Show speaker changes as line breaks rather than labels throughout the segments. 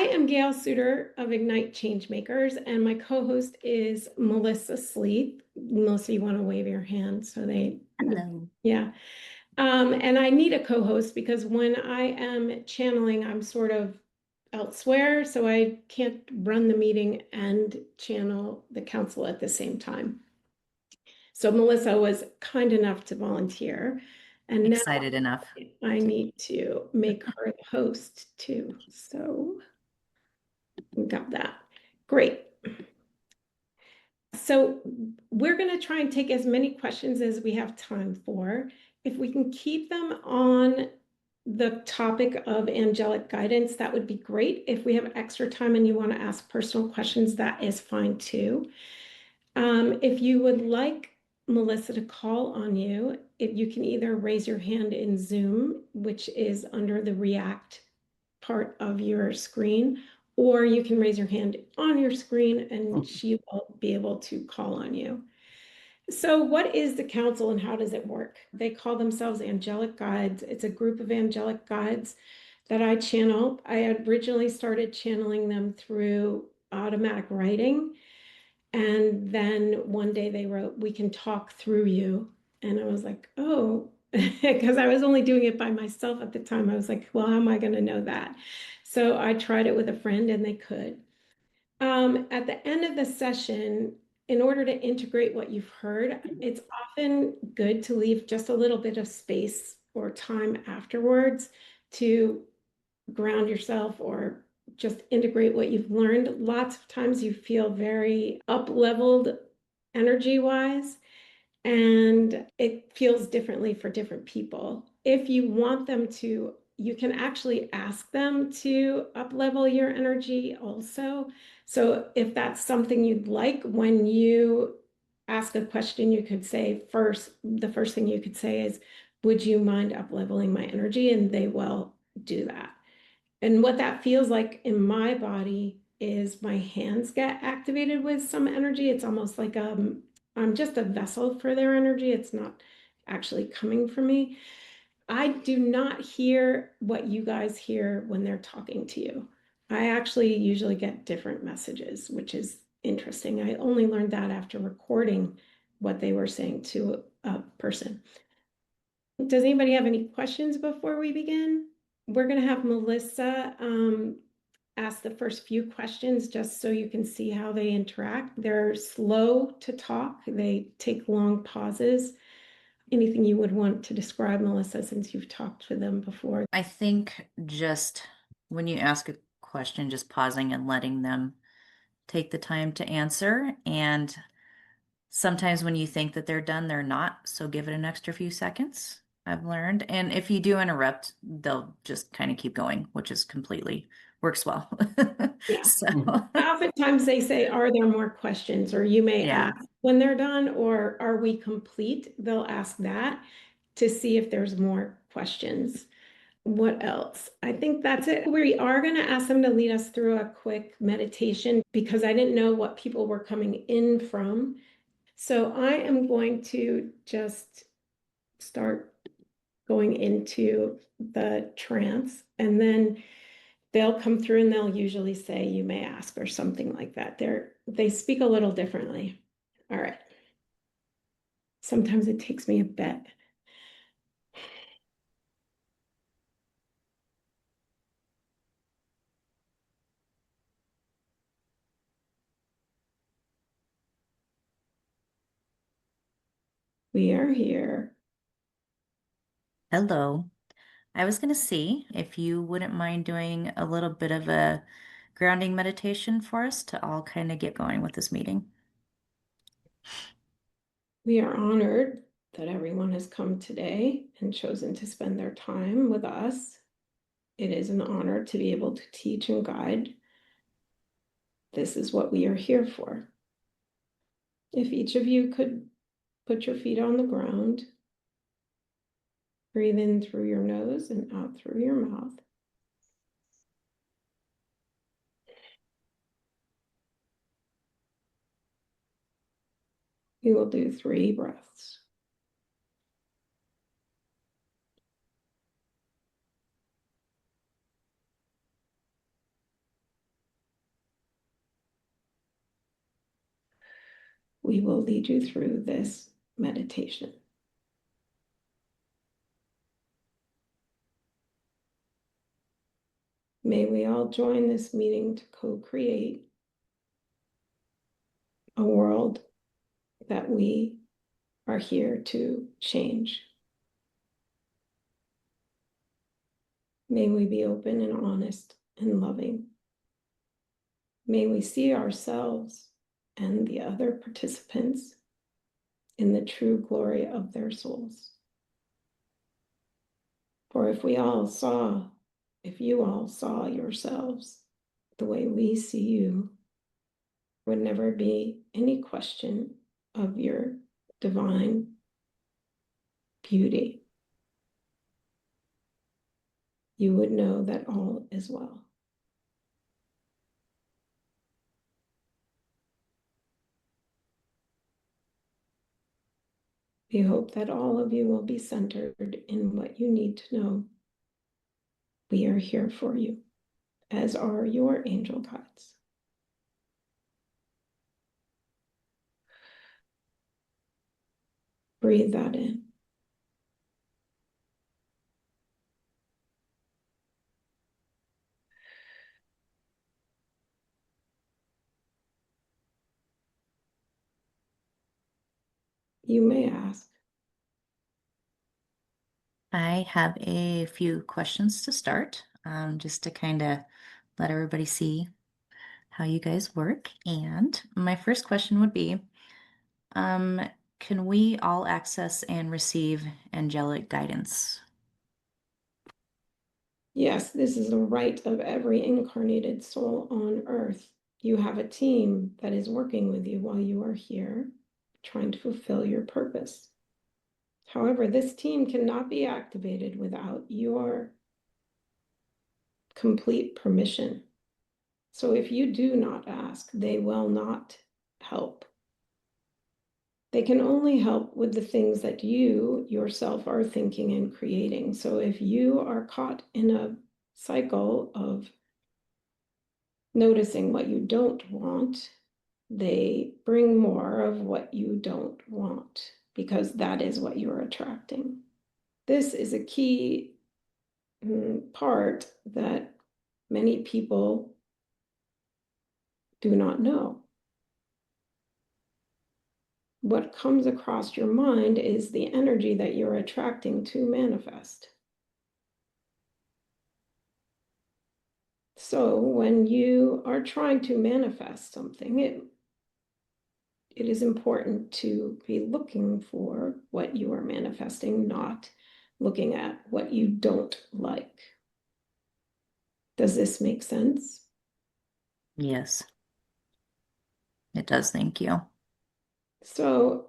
am Gail Suter of Ignite Changemakers, and my co-host is Melissa Sleeth. Melissa, you want to wave your hand so they...
Hello.
Yeah. And I need a co-host because when I am channeling, I'm sort of elsewhere, so I can't run the meeting and channel the council at the same time. So Melissa was kind enough to volunteer, and now
Excited enough.
I need to make her the host too. So we got that. Great. So we're going to try and take as many questions as we have time for. If we can keep them on the topic of angelic guidance, that would be great. If we have extra time and you want to ask personal questions, that is fine too. If you would like Melissa to call on you, if you can either raise your hand in Zoom, which is under the React part of your screen, or you can raise your hand on your screen and she will be able to call on you. So what is the council and how does it work? They call themselves angelic guides. It's a group of angelic guides that I channel. I originally started channeling them through automatic writing. And then one day they wrote, "We can talk through you." And I was like, oh, because I was only doing it by myself at the time. I was like, well, how am I going to know that? So I tried it with a friend and they could. At the end of the session, in order to integrate what you've heard, it's often good to leave just a little bit of space or time afterwards to ground yourself or just integrate what you've learned. Lots of times you feel very up-leveled energy-wise, and it feels differently for different people. If you want them to, you can actually ask them to up-level your energy also. So if that's something you'd like, when you ask a question, you could say the first thing you could say is, "Would you mind up-leveling my energy?" And they will do that. And what that feels like in my body is my hands get activated with some energy. It's almost like I'm just a vessel for their energy. It's not actually coming from me. I do not hear what you guys hear when they're talking to you. I actually usually get different messages, which is interesting. I only learned that after recording what they were saying to a person. Does anybody have any questions before we begin? We're going to have Melissa ask the first few questions just so you can see how they interact. They're slow to talk. They take long pauses. Anything you would want to describe, Melissa, since you've talked to them before?
I think just when you ask a question, just pausing and letting them take the time to answer. And sometimes when you think that they're done, they're not. So give it an extra few seconds, I've learned. And if you do interrupt, they'll just kind of keep going, which is completely works well.
Yeah.
So
Oftentimes they say, "Are there more questions?" Or you may
yeah.
ask when they're done, or "Are we complete?" They'll ask that to see if there's more questions. What else? I think that's it. We are going to ask them to lead us through a quick meditation because I didn't know what people were coming in from. So I am going to just start going into the trance, and then they'll come through and they'll usually say, "You may ask," or something like that. They speak a little differently. All right. Sometimes it takes me a bit. We are here.
Hello. I was going to see if you wouldn't mind doing a little bit of a grounding meditation for us to all kind of get going with this meeting.
We are honored that everyone has come today and chosen to spend their time with us. It is an honor to be able to teach and guide. This is what we are here for. If each of you could put your feet on the ground, breathe in through your nose and out through your mouth. We will do 3 breaths. we will lead you through this meditation. May we all join this meeting to co-create a world that we are here to change. May we be open and honest and loving. May we see ourselves and the other participants in the true glory of their souls. For if you all saw yourselves the way we see you, would never be any question of your divine beauty. You would know that all is well. We hope that all of you will be centered in what you need to know. We are here for you, as are your angel guides. Breathe that in. You may ask.
I have a few questions to start, just to kind of let everybody see how you guys work. And my first question would be, can we all access and receive angelic guidance?
Yes, this is the right of every incarnated soul on earth. You have a team that is working with you while you are here, trying to fulfill your purpose. However, this team cannot be activated without your complete permission. So if you do not ask, they will not help. They can only help with the things that you yourself are thinking and creating. So if you are caught in a cycle of noticing what you don't want, they bring more of what you don't want, because that is what you're attracting. This is a key part that many people do not know. What comes across your mind is the energy that you're attracting to manifest. So when you are trying to manifest something, it is important to be looking for what you are manifesting, not looking at what you don't like. Does this make sense?
Yes, it does. Thank you.
So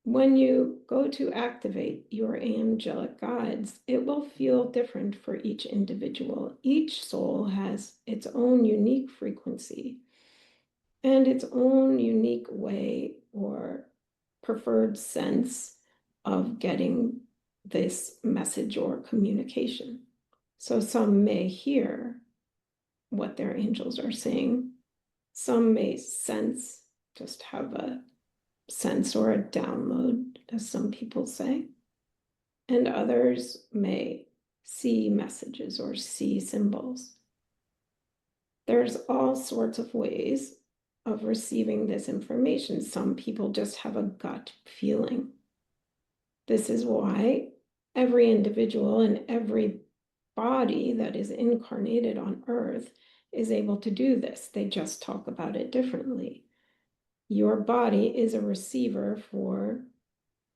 when you go to activate your angelic guides, it will feel different for each individual. Each soul has its own unique frequency and its own unique way or preferred sense of getting this message or communication. So some may hear what their angels are saying. Some may sense, just have a sense or a download, as some people say. And others may see messages or see symbols. There's all sorts of ways of receiving this information. Some people just have a gut feeling. This is why every individual and every body that is incarnated on earth is able to do this. They just talk about it differently. Your body is a receiver for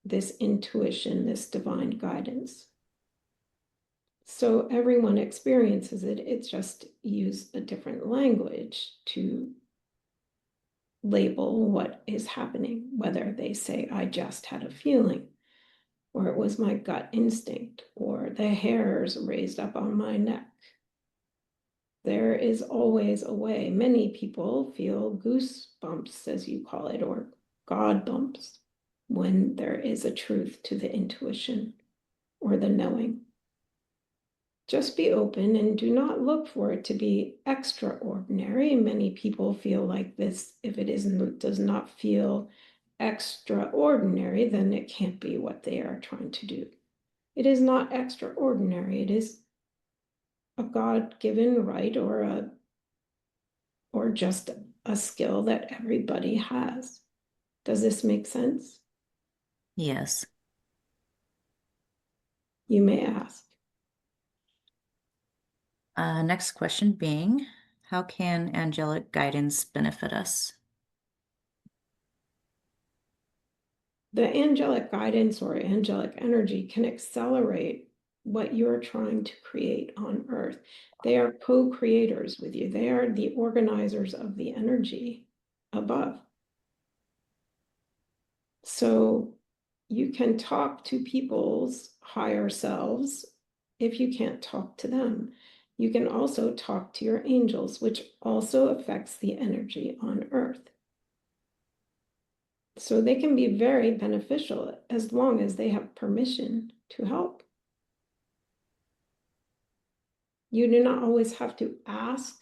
this intuition, this divine guidance. So everyone experiences it. It's just use a different language to label what is happening, whether they say, I just had a feeling, or it was my gut instinct, or the hairs raised up on my neck. There is always a way. Many people feel goosebumps, as you call it, or God bumps, when there is a truth to the intuition or the knowing. Just be open and do not look for it to be extraordinary. Many people feel like this, if it does not feel extraordinary, then it can't be what they are trying to do. It is not extraordinary. It is a God-given right or just a skill that everybody has. Does this make sense?
Yes.
You may ask.
Next question being, how can angelic guidance benefit us?
The angelic guidance or angelic energy can accelerate what you're trying to create on earth. They are co-creators with you. They are the organizers of the energy above. So you can talk to people's higher selves if you can't talk to them. You can also talk to your angels, which also affects the energy on earth. So they can be very beneficial as long as they have permission to help. You do not always have to ask.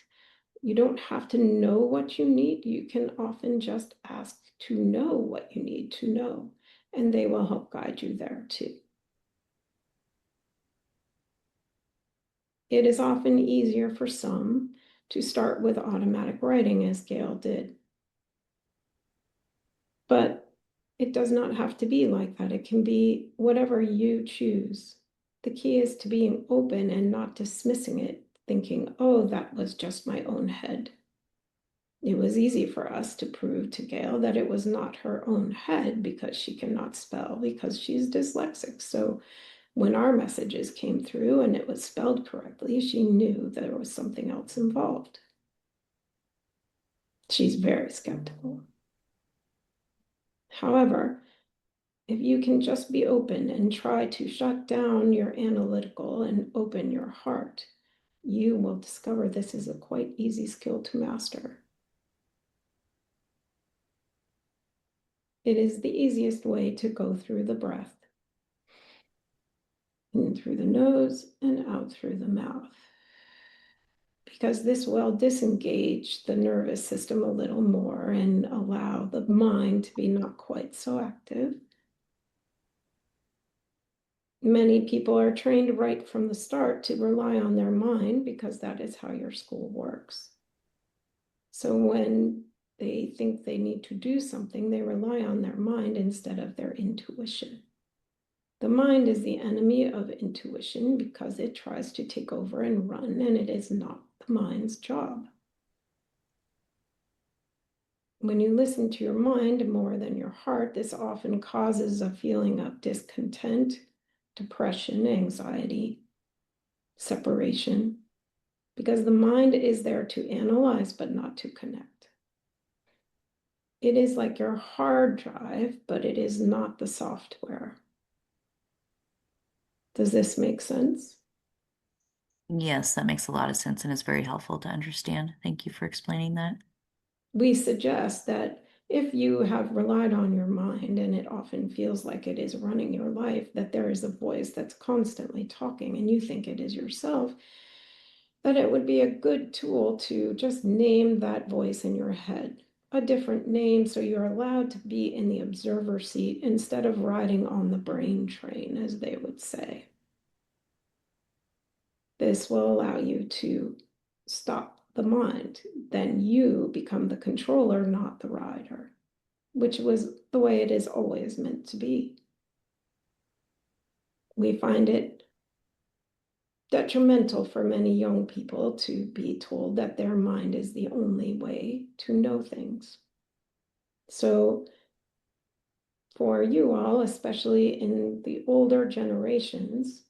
You don't have to know what you need. You can often just ask to know what you need to know, and they will help guide you there too. It is often easier for some to start with automatic writing, as Gail did. But it does not have to be like that. It can be whatever you choose. The key is to being open and not dismissing it, thinking, oh, that was just my own head. It was easy for us to prove to Gail that it was not her own head because she cannot spell, because she's dyslexic. So when our messages came through and it was spelled correctly, she knew there was something else involved. She's very skeptical. However, if you can just be open and try to shut down your analytical and open your heart, you will discover this is a quite easy skill to master. It is the easiest way to go through the breath. In through the nose and out through the mouth. Because this will disengage the nervous system a little more and allow the mind to be not quite so active. Many people are trained right from the start to rely on their mind because that is how your school works. So when they think they need to do something, they rely on their mind instead of their intuition. The mind is the enemy of intuition because it tries to take over and run, and it is not the mind's job. When you listen to your mind more than your heart, this often causes a feeling of discontent, depression, anxiety, separation, because the mind is there to analyze but not to connect. It is like your hard drive, but it is not the software. Does this make sense?
Yes, that makes a lot of sense and is very helpful to understand. Thank you for explaining that.
We suggest that if you have relied on your mind and it often feels like it is running your life, that there is a voice that's constantly talking and you think it is yourself, that it would be a good tool to just name that voice in your head, a different name, so you're allowed to be in the observer seat instead of riding on the brain train, as they would say. This will allow you to stop the mind. Then you become the controller, not the rider, which was the way it is always meant to be. We find it detrimental for many young people to be told that their mind is the only way to know things. So for you all, especially in the older generations,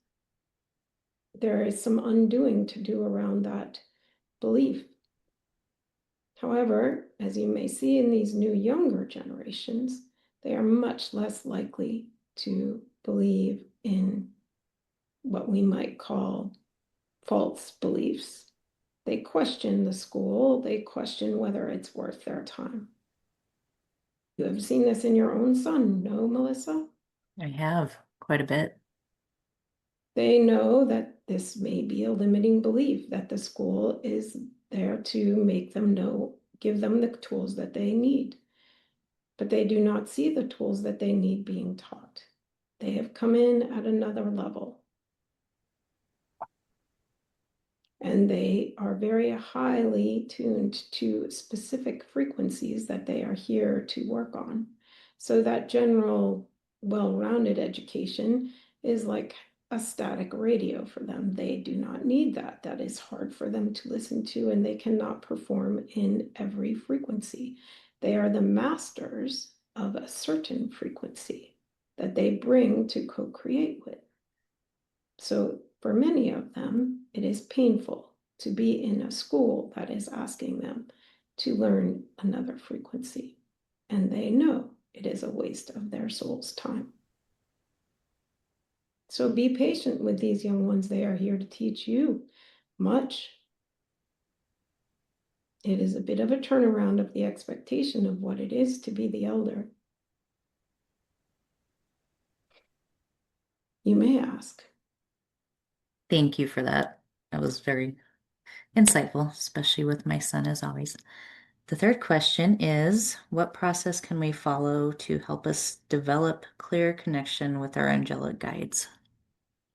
there is some undoing to do around that belief. However, as you may see in these new younger generations, they are much less likely to believe in what we might call false beliefs. They question the school, they question whether it's worth their time. You have seen this in your own son, no, Melissa?
I have quite a bit.
They know that this may be a limiting belief, that the school is there to make them know, give them the tools that they need. but they do not see the tools that they need being taught. They have come in at another level. And they are very highly tuned to specific frequencies that they are here to work on. So that general, well-rounded education is like a static radio for them. They do not need that. That is hard for them to listen to, and they cannot perform in every frequency. They are the masters of a certain frequency that they bring to co-create with. So for many of them, it is painful to be in a school that is asking them to learn another frequency. And they know it is a waste of their soul's time. So be patient with these young ones. They are here to teach you much. It is a bit of a turnaround of the expectation of what it is to be the elder. You may ask.
Thank you for that. That was very insightful, especially with my son, as always. The third question is, what process can we follow to help us develop clear connection with our angelic guides?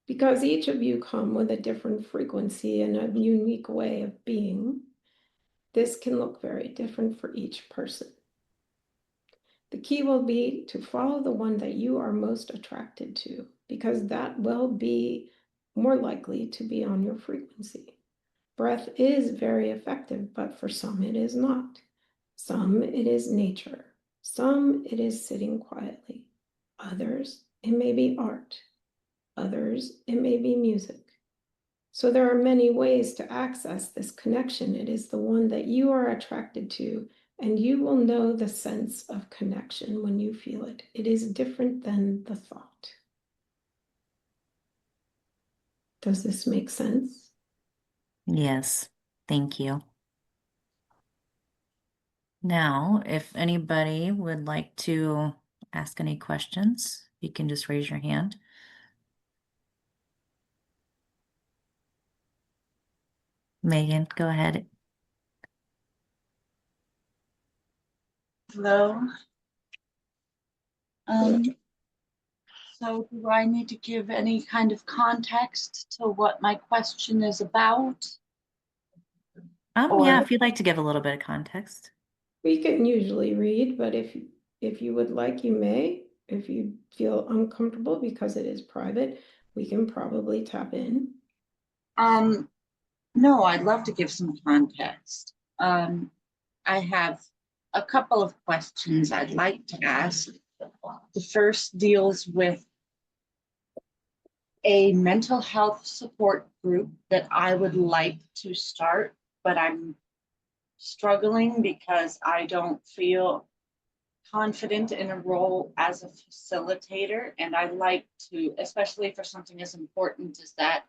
Because each of you come with a different frequency and a unique way of being, this can look very different for each person. The key will be to follow the one that you are most attracted to, because that will be more likely to be on your frequency. Breath is very effective, but for some it is not. Some it is nature. Some it is sitting quietly. Others it may be art. Others it may be music. So there are many ways to access this connection. It is the one that you are attracted to, and you will know the sense of connection when you feel it. It is different than the thought. Does this make sense?
Yes, thank you. Now, if anybody would like to ask any questions, you can just raise your hand. Megan, go ahead.
Hello. So do I need to give any kind of context to what my question is about?
Yeah,
Or
if you'd like to give a little bit of context.
We can usually read, but if you would like, you may. If you feel uncomfortable because it is private, we can probably tap in.
no, I'd love to give some context. I have a couple of questions I'd like to ask. The first deals with a mental health support group that I would like to start, but I'm struggling because I don't feel confident in a role as a facilitator. And I like to, especially for something as important as that,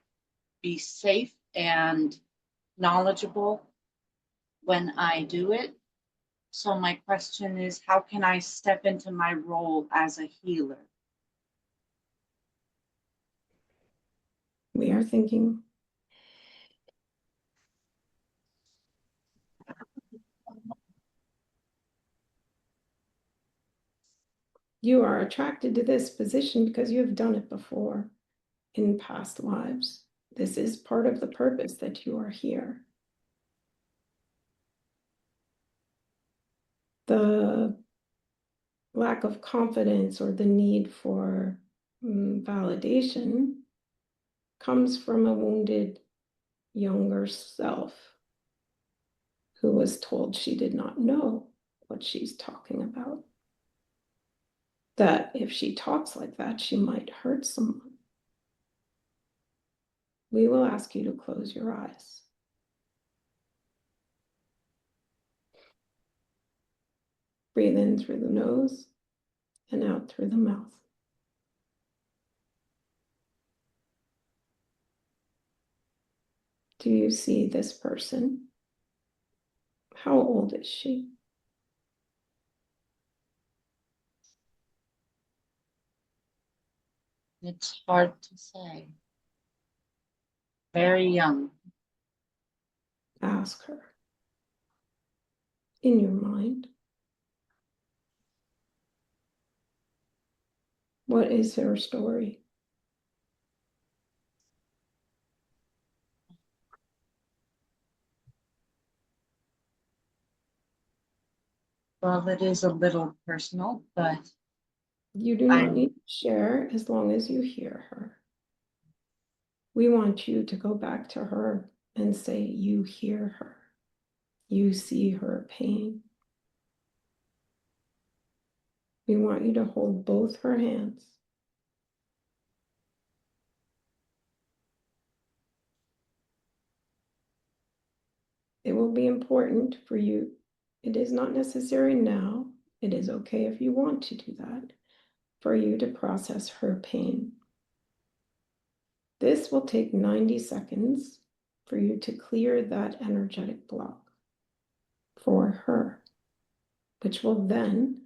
be safe and knowledgeable when I do it. So my question is, how can I step into my role as a healer?
We are thinking. You are attracted to this position because you have done it before in past lives. This is part of the purpose that you are here. The lack of confidence or the need for validation comes from a wounded younger self who was told she did not know what she's talking about. That if she talks like that, she might hurt someone. We will ask you to close your eyes. Breathe in through the nose and out through the mouth. Do you see this person? How old is she?
It's hard to say. Very young.
Ask her in your mind. What is her story?
Well, it is a little personal, but
You do not need to share as long as you hear her. We want you to go back to her and say you hear her. You see her pain. We want you to hold both her hands. It will be important for you. It is not necessary now. It is okay if you want to do that, for you to process her pain. This will take 90 seconds for you to clear that energetic block for her, which will then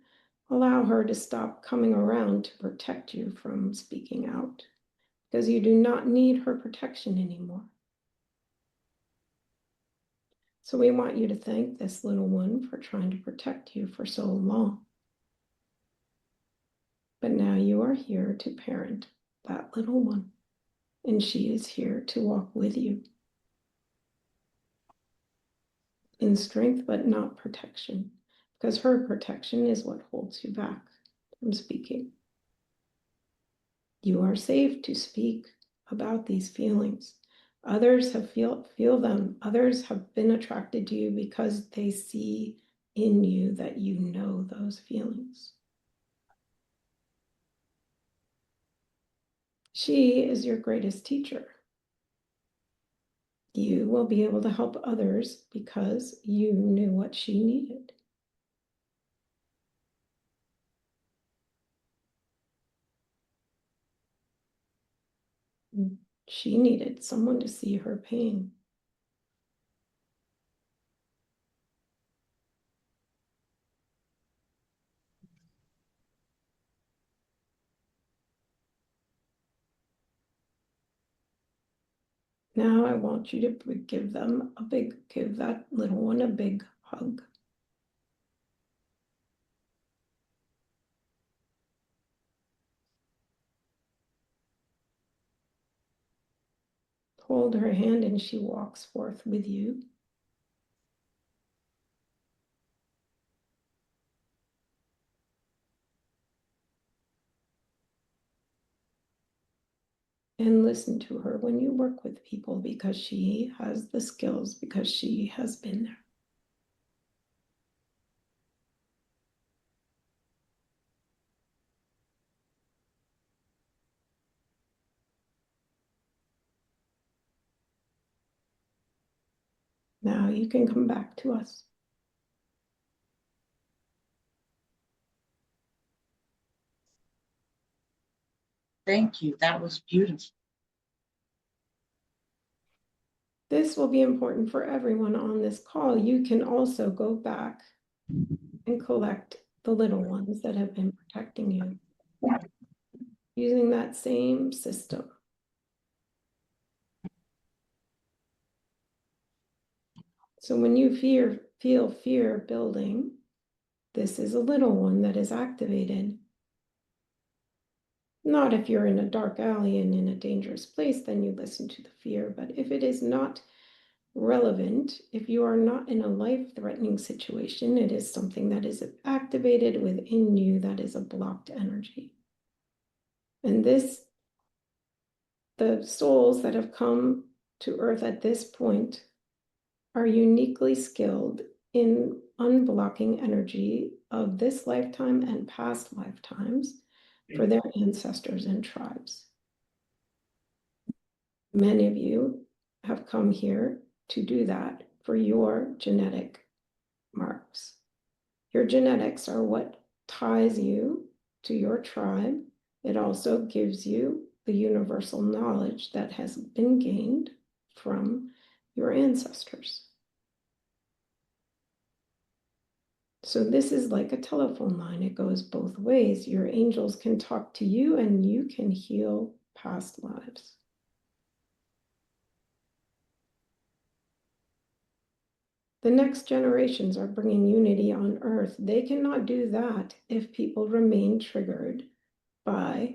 allow her to stop coming around to protect you from speaking out, because you do not need her protection anymore. So we want you to thank this little one for trying to protect you for so long. But now you are here to parent that little one, and she is here to walk with you in strength, but not protection, because her protection is what holds you back from speaking. You are safe to speak about these feelings. Others have feel them. Others have been attracted to you because they see in you that you know those feelings. She is your greatest teacher. You will be able to help others because you knew what she needed. She needed someone to see her pain. Now I want you to give that little one a big hug. Hold her hand and she walks forth with you. And listen to her when you work with people, because she has the skills, because she has been there. Now you can come back to us.
thank you. That was beautiful.
This will be important for everyone on this call. You can also go back and collect the little ones that have been protecting you using that same system. So when you feel fear building, this is a little one that is activated. Not if you're in a dark alley and in a dangerous place, then you listen to the fear. But if it is not relevant, if you are not in a life-threatening situation, it is something that is activated within you that is a blocked energy. And the souls that have come to Earth at this point are uniquely skilled in unblocking energy of this lifetime and past lifetimes for their ancestors and tribes. Many of you have come here to do that for your genetic marks. Your genetics are what ties you to your tribe. It also gives you the universal knowledge that has been gained from your ancestors. So this is like a telephone line. It goes both ways. Your angels can talk to you and you can heal past lives. The next generations are bringing unity on Earth. They cannot do that if people remain triggered by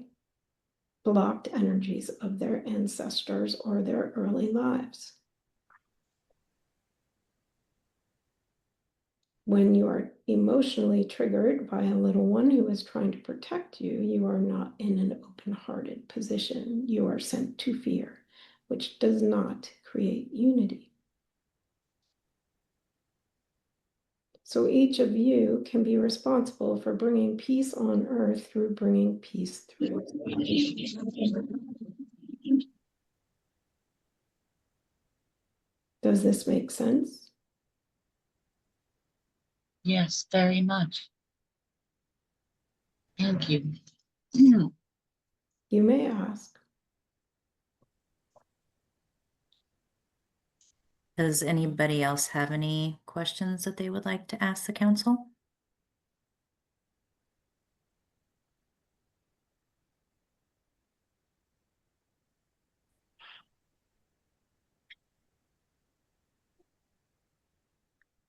blocked energies of their ancestors or their early lives. When you are emotionally triggered by a little one who is trying to protect you, you are not in an open-hearted position. You are sent to fear, which does not create unity. So each of you can be responsible for bringing peace on earth through bringing peace through. Does this make sense?
Yes, very much. Thank you.
You may ask.
Does anybody else have any questions that they would like to ask the council?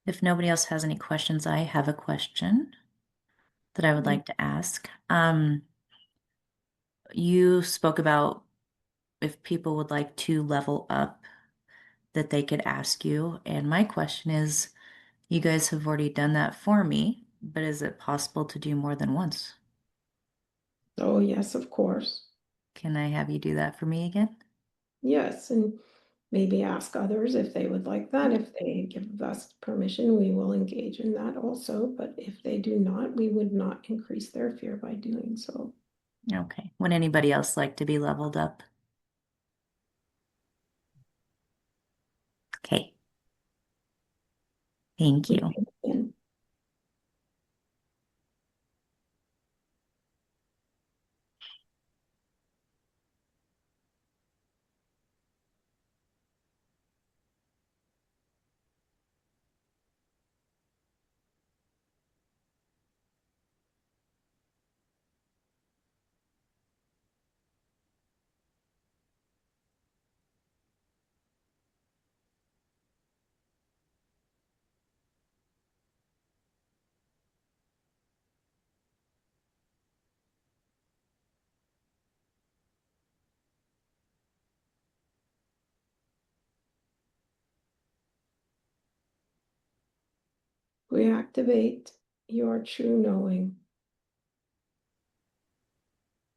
If nobody else has any questions, I have a question that I would like to ask. You spoke about if people would like to level up, that they could ask you. And my question is, you guys have already done that for me, but is it possible to do more than once?
Oh, yes, of course.
Can I have you do that for me again?
Yes, and maybe ask others if they would like that. If they give us permission, we will engage in that also. But if they do not, we would not increase their fear by doing so.
Okay. Would anybody else like to be leveled up? Okay. Thank
We
you.
can begin. We activate your true knowing.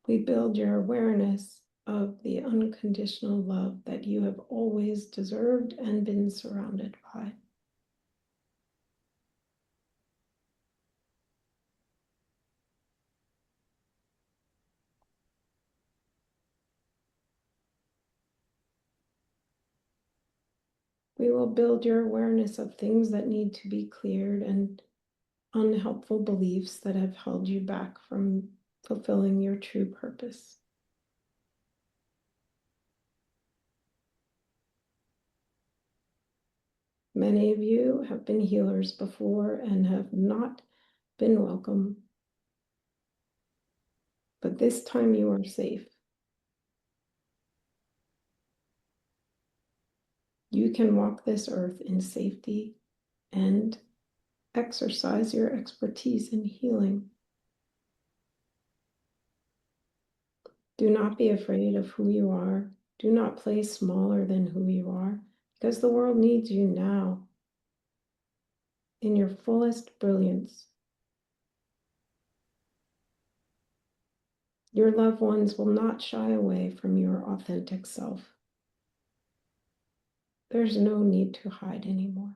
We build your awareness of the unconditional love that you have always deserved and been surrounded by. We will build your awareness of things that need to be cleared and unhelpful beliefs that have held you back from fulfilling your true purpose. Many of you have been healers before and have not been welcome, but this time you are safe. You can walk this earth in safety and exercise your expertise in healing. Do not be afraid of who you are. Do not play smaller than who you are, because the world needs you now in your fullest brilliance. Your loved ones will not shy away from your authentic self. There's no need to hide anymore.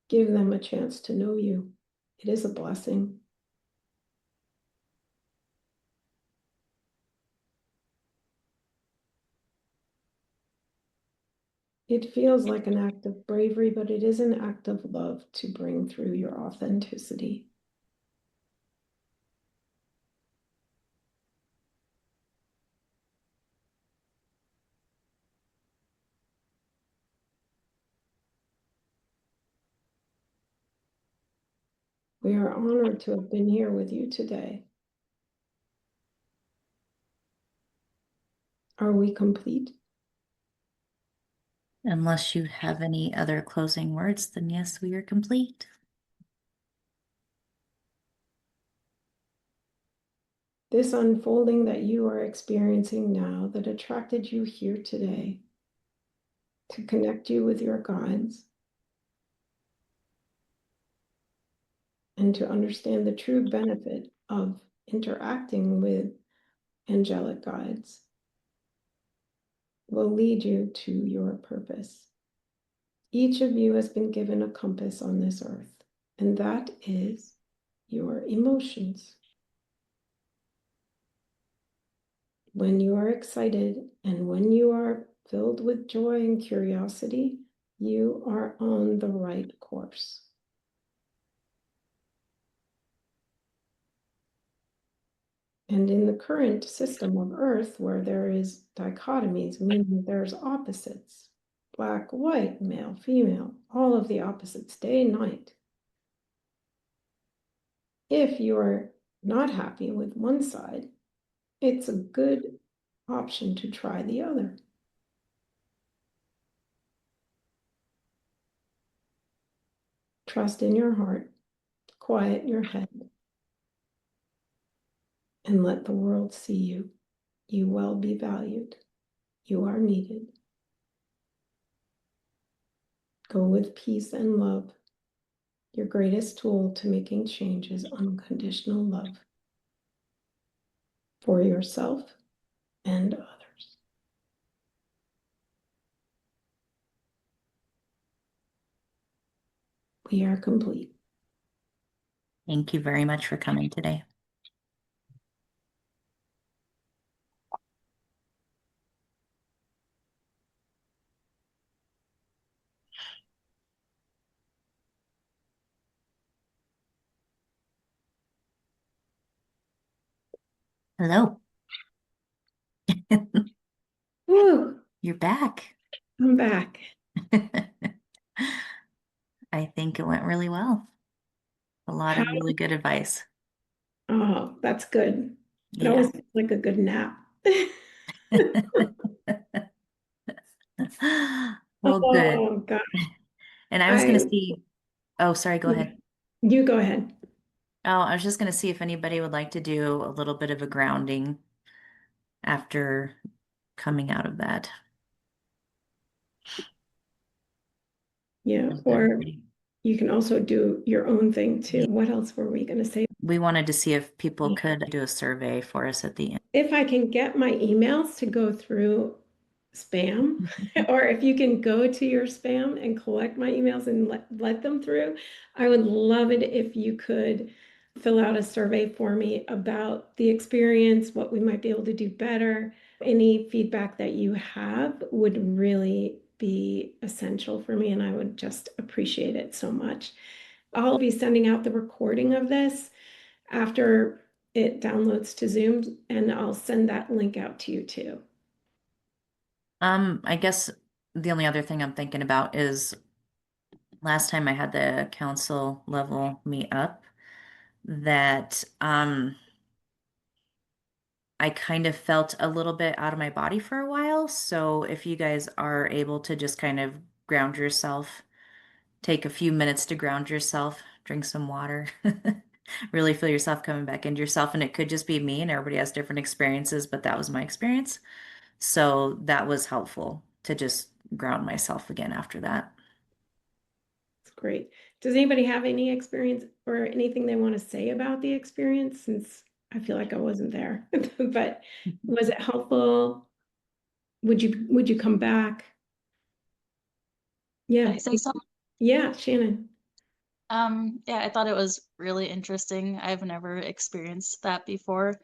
Give them a chance to know you. It is a blessing. It feels like an act of bravery, but it is an act of love to bring through your authenticity. We are honored to have been here with you today. Are we complete?
Unless you have any other closing words, then yes, we are complete.
This unfolding that you are experiencing now that attracted you here today to connect you with your guides and to understand the true benefit of interacting with angelic guides will lead you to your purpose. Each of you has been given a compass on this earth, and that is your emotions. When you are excited and when you are filled with joy and curiosity, you are on the right course. And in the current system of Earth, where there is dichotomies, meaning there's opposites, black, white, male, female, all of the opposites, day and night. If you're not happy with one side, it's a good option to try the other. Trust in your heart, quiet your head, and let the world see you. You will be valued. You are needed. Go with peace and love. Your greatest tool to making change is unconditional love for yourself and others. We are complete.
Thank you very much for coming today. Hello.
Woo,
You're back.
I'm back.
I think it went really well. A lot of really good advice.
Oh, that's good. It
Yeah.
always feels like a good nap.
Well, good.
Oh, God.
And I was going to see, oh, sorry, go ahead.
You go ahead.
Oh, I was just going to see if anybody would like to do a little bit of a grounding after coming out of that.
Yeah,
Is
or
everybody-
you can also do your own thing too. What else were we going to say?
We wanted to see if people
Yeah.
could do a survey for us at the end.
If I can get my emails to go through spam, or if you can go to your spam and collect my emails and let them through, I would love it if you could fill out a survey for me about the experience, what we might be able to do better. Any feedback that you have would really be essential for me, and I would just appreciate it so much. I'll be sending out the recording of this after it downloads to Zoom, and I'll send that link out to you too.
I guess the only other thing I'm thinking about is last time I had the council level meet up that I kind of felt a little bit out of my body for a while. So if you guys are able to just kind of ground yourself, take a few minutes to ground yourself, drink some water, really feel yourself coming back into yourself. And it could just be me, and everybody has different experiences, but that was my experience. So that was helpful to just ground myself again after that.
It's great. Does anybody have any experience or anything they want to say about the experience? Since I feel like I wasn't there, but was it helpful? Would you come back?
Can
Yeah.
I say something?
Yeah, Shannon.
Yeah, I thought it was really interesting. I've never experienced that before.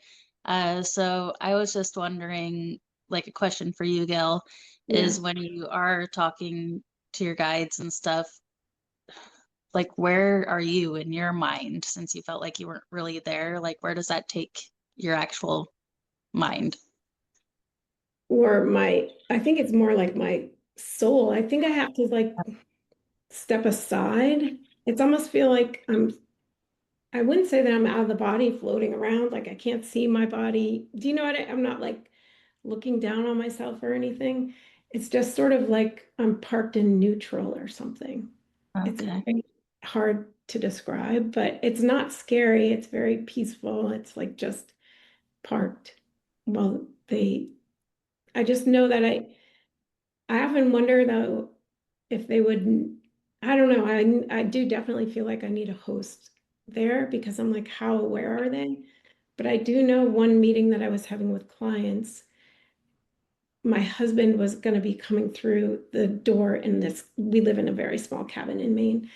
So I was just wondering, like a question for you, Gail, is
Yeah.
when you are talking to your guides and stuff, like where are you in your mind since you felt like you weren't really there? Like where does that take your actual mind?
Or I think it's more like my soul. I think I have to like step aside. It's almost feel like I wouldn't say that I'm out of the body floating around, like I can't see my body. Do you know what I'm not like looking down on myself or anything. It's just sort of like I'm parked in neutral or something. It's
Okay.
very hard to describe, but it's not scary. It's very peaceful. It's like just parked. Well, I just know that I often wonder though if they would, I don't know, I do definitely feel like I need a host there because I'm like, how aware are they? But I do know one meeting that I was having with clients, my husband was going to be coming through the door in this, we live in a very small cabin in Maine,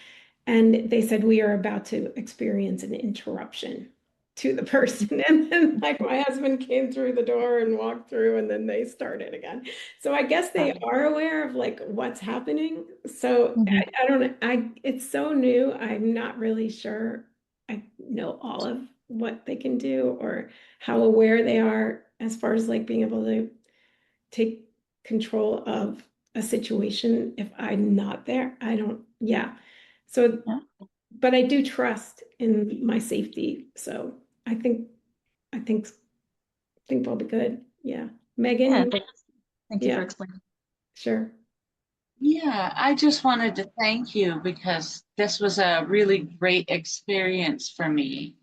and they said we are about to experience an interruption to the person. And then like my husband came through the door and walked through and then they started again. So I guess they are aware of like what's happening. So
Mhm.
I don't know. It's so new. I'm not really sure I know all of what they can do or how aware they are as far as like being able to take control of a situation if I'm not there. I don't, yeah. So,
Yeah.
but I do trust in my safety. So I think, I think, think we'll be good. Yeah.
Yeah,
Megan,
thanks. Thank you for
yeah,
explaining.
sure.
Yeah, I just wanted to thank you because this was a really great experience for me.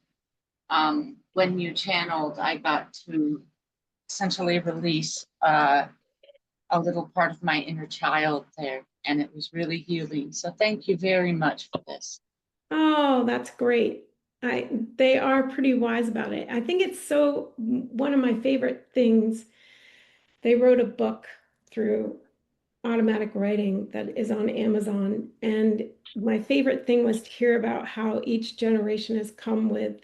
When you channeled, I got to essentially release a little part of my inner child there, and it was really healing. So thank you very much for this.
Oh, that's great. They are pretty wise about it. I think it's so, one of my favorite things, they wrote a book through automatic writing that is on Amazon. And my favorite thing was to hear about how each generation has come with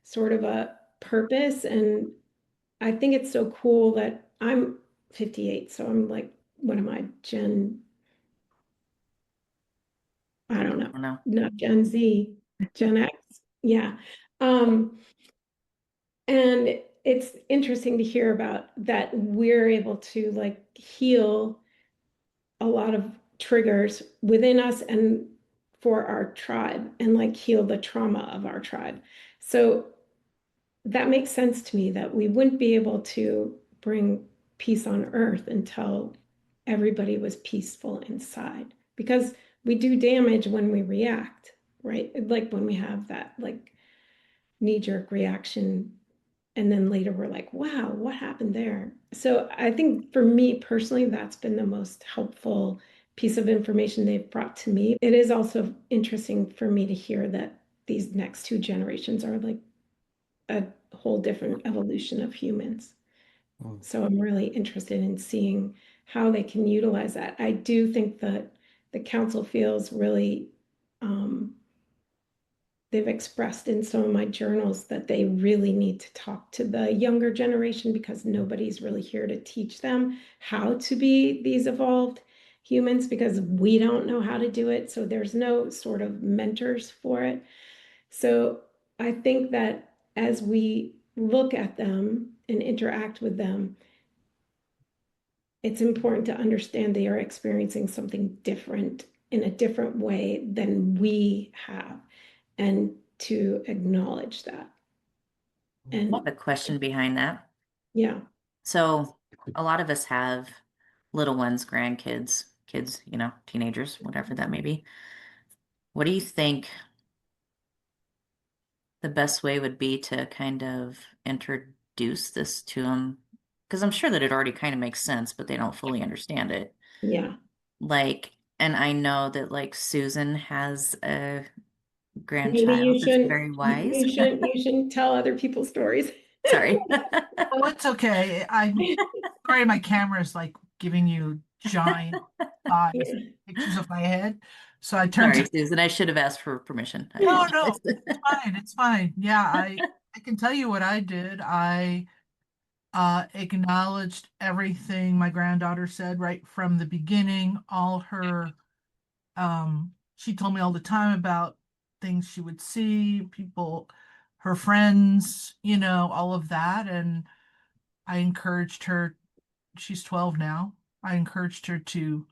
sort of a purpose. And I think it's so cool that I'm 58, so I'm like, what am I, I don't know,
I don't know.
not Gen Z, Gen X. Yeah. Um, and it's interesting to hear about that we're able to like heal a lot of triggers within us and for our tribe and like heal the trauma of our tribe. So that makes sense to me that we wouldn't be able to bring peace on earth until everybody was peaceful inside because we do damage when we react, right? Like when we have that like knee-jerk reaction and then later we're like, wow, what happened there? So I think for me personally, that's been the most helpful piece of information they've brought to me. It is also interesting for me to hear that these next two generations are like a whole different evolution of humans. So I'm really interested in seeing how they can utilize that. I do think that the council feels really they've expressed in some of my journals that they really need to talk to the younger generation because nobody's really here to teach them how to be these evolved humans because we don't know how to do it. So there's no sort of mentors for it. So I think that as we look at them and interact with them, it's important to understand they are experiencing something different in a different way than we have and to acknowledge that.
I
And
have a question behind that.
yeah,
So a lot of us have little ones, grandkids, kids, teenagers, whatever that may be. What do you think the best way would be to kind of introduce this to them? Because I'm sure that it already kind of makes sense, but they don't fully understand it.
yeah.
Like, and I know that like Susan has a
Maybe
grandchild that's very wise.
you shouldn't tell other people's stories.
Sorry.
Oh, it's okay. I'm sorry, my camera is like giving you giant size
Yeah.
pictures of my head. So I turned
Sorry,
to,
Susan. I should have asked for permission. I
no,
apologize.
no, it's fine. It's fine. Yeah, I can tell you what I did. I acknowledged everything my granddaughter said right from the beginning. All her she told me all the time about things she would see, people, her friends, all of that. And I encouraged her, she's 12 now. I encouraged her to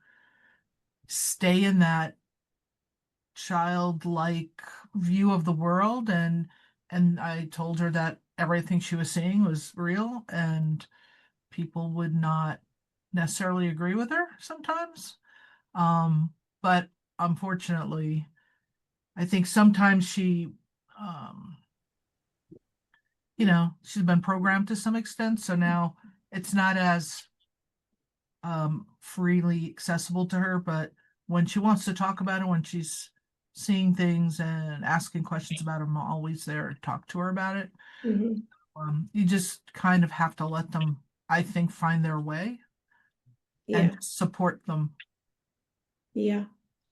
stay in that childlike view of the world, and I told her that everything she was seeing was real and people would not necessarily agree with her sometimes. But unfortunately, I think sometimes she um you know, she's been programmed to some extent, so now it's not as freely accessible to her, but when she wants to talk about it, when she's seeing things and asking questions about it, I'm always there to talk to her about it.
Mhm.
You just kind of have to let them, I think, find their way and
Yeah,
support them.
yeah.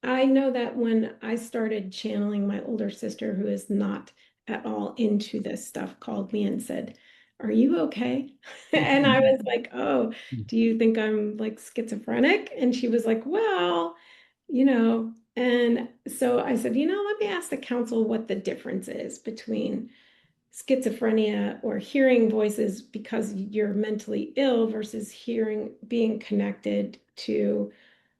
I know that when I started channeling, my older sister, who is not at all into this stuff, called me and said, "Are you okay?" And I was like, "Oh, do you think I'm like schizophrenic?" And she was like, "Well, you know." And so I said, let me ask the council what the difference is between schizophrenia or hearing voices because you're mentally ill versus being connected to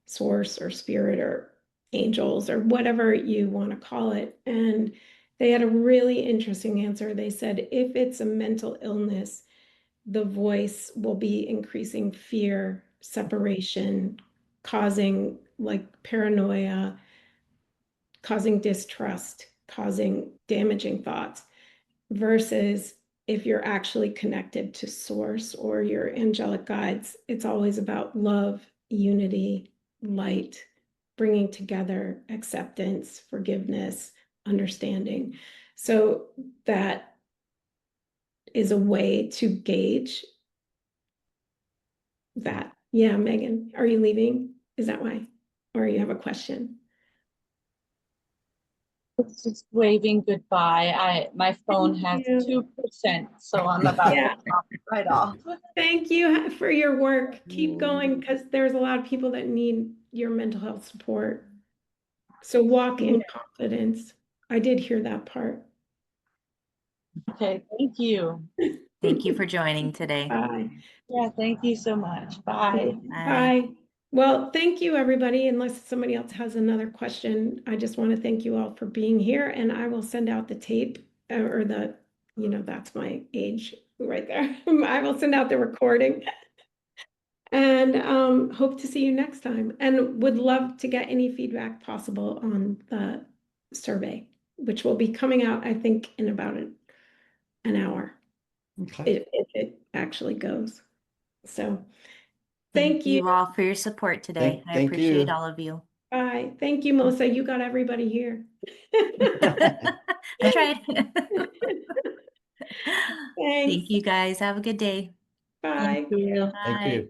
source or spirit or angels or whatever you want to call it. And they had a really interesting answer. They said if it's a mental illness, the voice will be increasing fear, separation, causing like paranoia, causing distrust, causing damaging thoughts, versus if you're actually connected to source or your angelic guides, it's always about love, unity, light, bringing together, acceptance, forgiveness, understanding. So that is a way to gauge that. Yeah, Megan, are you leaving? Is that why? Or you have a question?
It's just waving goodbye. My phone has
Thank you.
2%, so I'm about
Yeah.
to pop right off.
Thank you for your work. Keep going because there's a lot of people that need your mental health support. So walk in confidence. I did hear that part.
Okay, thank you.
Thank you for joining today.
Bye.
Yeah, thank you so much. Bye.
Bye.
Bye. Well, thank you, everybody. Unless somebody else has another question, I just want to thank you all for being here, and I will send out the tape or that's my age right there. I will send out the recording. And hope to see you next time. And would love to get any feedback possible on the survey, which will be coming out, I think, in about an hour,
Okay.
if it actually goes. So
Thank
thank you.
you all for your support today. I
Thank
appreciate
you.
all of you.
Bye. Thank you, Melissa. You got everybody here.
I tried.
Thanks.
Thank you guys. Have a good day.
Bye.
Thank you.
Thank
Bye.
you.